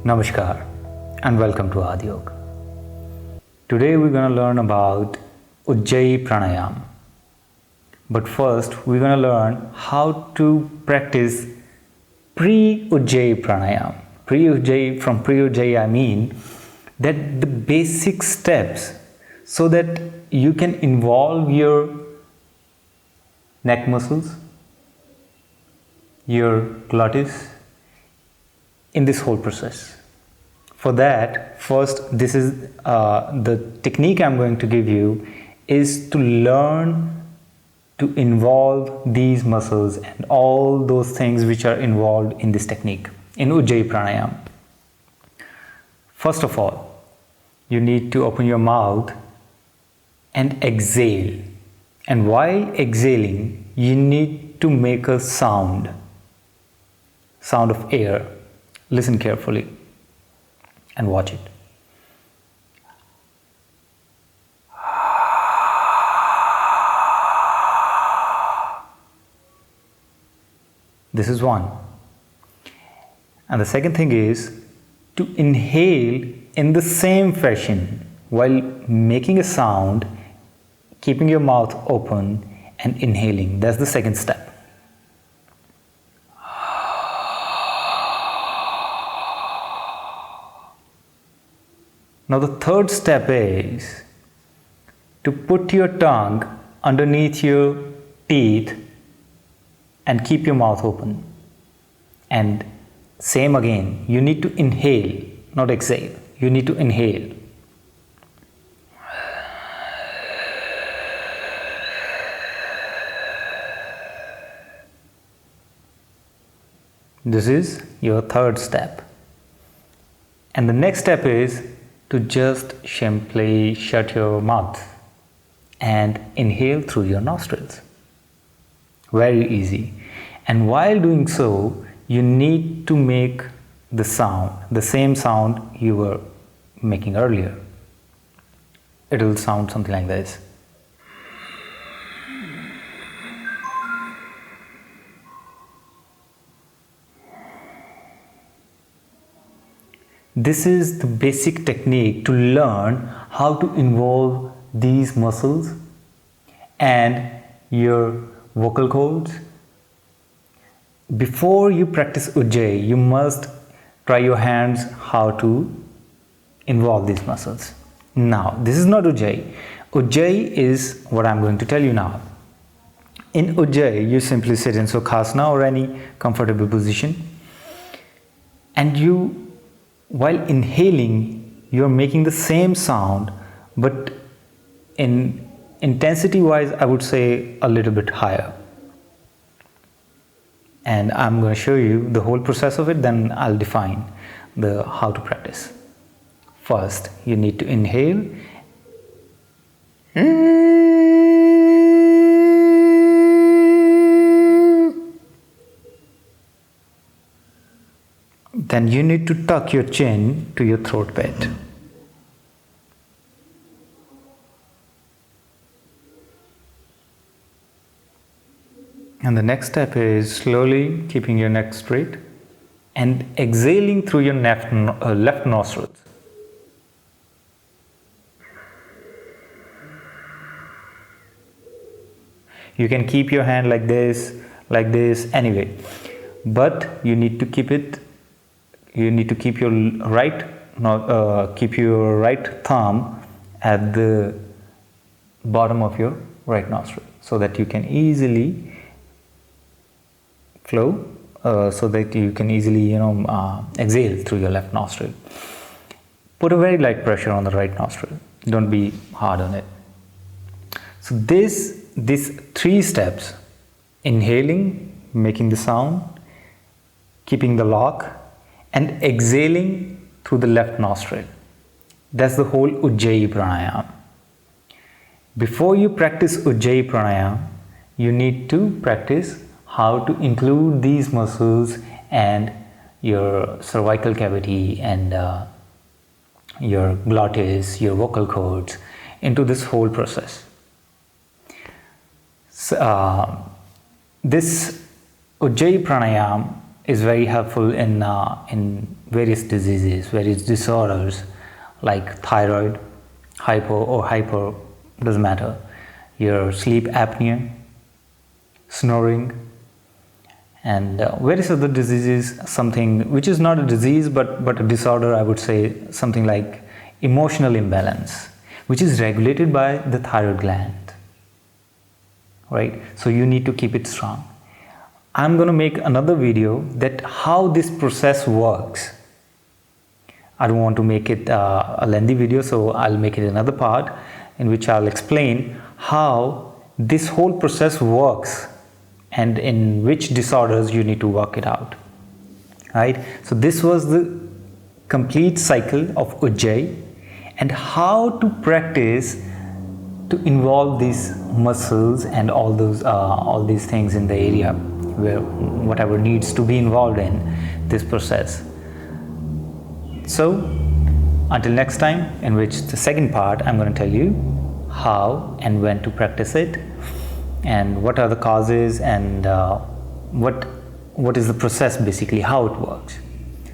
Namaskar and welcome to Aad Yog. Today we're going to learn about Ujjayi pranayama. But first we're going to learn how to practice pre-Ujjayi pranayama. From pre-Ujjayi I mean that the basic steps so that you can involve your neck muscles, your glottis in this whole process. For that, first, this is the technique I'm going to give you is to learn to involve these muscles and all those things which are involved in this technique in Ujjayi pranayama. First of all, you need to open your mouth and exhale. And while exhaling, you need to make a sound of air. Listen carefully and watch it. This is one. And the second thing is to inhale in the same fashion while making a sound, keeping your mouth open and inhaling. That's the second step. Now the third step is to put your tongue underneath your teeth and keep your mouth open. And same again, you need to inhale, not exhale. You need to inhale. This is your third step. And the next step is to just simply shut your mouth and inhale through your nostrils. Very easy. And while doing so, you need to make the sound, the same sound you were making earlier. It will sound something like this. This is the basic technique to learn how to involve these muscles and your vocal cords. Before you practice Ujjayi, you must try your hands how to involve these muscles. Now, this is not Ujjayi. Ujjayi is what I'm going to tell you now. In Ujjayi, you simply sit in Sukhasana or any comfortable position, and while inhaling, you're making the same sound, but in intensity wise, I would say a little bit higher. And I'm going to show you the whole process of it, then I'll define how to practice. First, you need to inhale. Then you need to tuck your chin to your throat bed. And the next step is slowly keeping your neck straight and exhaling through your left nostrils. You can keep your hand like this, anyway. But you need to keep your right thumb at the bottom of your right nostril so that you can easily flow, so that you can easily exhale through your left nostril. Put a very light pressure on the right nostril. Don't be hard on it. So these three steps: inhaling, making the sound, keeping the lock, and exhaling through the left nostril. That's the whole Ujjayi pranayama. Before you practice Ujjayi pranayama, you need to practice how to include these muscles and your cervical cavity and your glottis, your vocal cords into this whole process. So, this Ujjayi pranayama is very helpful in various diseases, various disorders like thyroid, hypo or hyper, doesn't matter, your sleep apnea, snoaring, and various other diseases, something which is not a disease but a disorder, I would say, something like emotional imbalance, which is regulated by the thyroid gland, right? So you need to keep it strong. I'm going to make another video that how this process works. I don't want to make it a lengthy video, so I'll make it another part in which I'll explain how this whole process works and in which disorders you need to work it out, right? So this was the complete cycle of Ujjayi and how to practice to involve these muscles and all these things in the area where whatever needs to be involved in this process. So until next time, in which the second part, I'm going to tell you how and when to practice it and what are the causes and what is the process, basically how it works.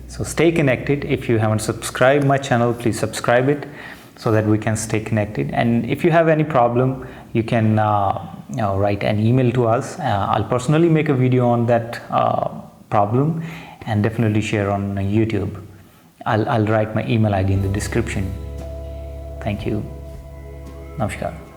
So stay connected. If you haven't subscribed my channel, please subscribe it so that we can stay connected. And if you have any problem, you can write an email to us. I'll personally make a video on that problem and definitely share on YouTube. I'll write my email ID in the description. Thank you. Namaskar.